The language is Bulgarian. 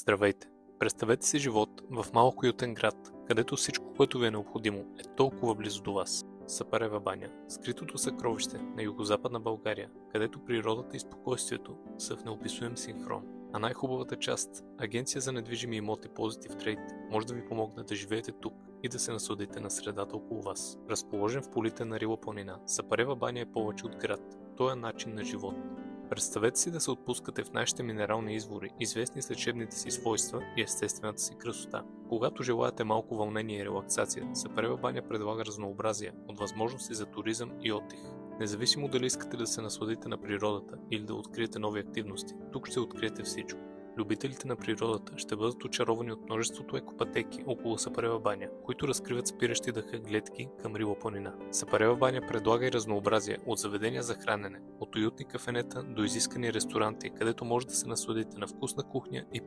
Здравейте! Представете си живот в малък уютен град, където всичко, което ви е необходимо, е толкова близо до вас. Сапарева баня, скритото съкровище на югозападна България, където природата и спокойствието са в неописуем синхрон. А най-хубавата част, Агенция за недвижими имоти Positive Trade, може да ви помогне да живеете тук и да се насладите на средата около вас. Разположен в полите на Рила планина, Сапарева баня е повече от град. Той е начин на живот. Представете си да се отпускате в нашите минерални извори, известни с лечебните си свойства и естествената си красота. Когато желаете малко вълнение и релаксация, Сапарева баня предлага разнообразие от възможности за туризъм и отдих. Независимо дали искате да се насладите на природата или да откриете нови активности, тук ще откриете всичко. Любителите на природата ще бъдат очаровани от множеството екопътеки около Сапарева баня, които разкриват спиращи дъха гледки към Рила планина. Сапарева баня предлага и разнообразие от заведения за хранене, от уютни кафенета до изискани ресторанти, където може да се насладите на вкусна кухня и приятно.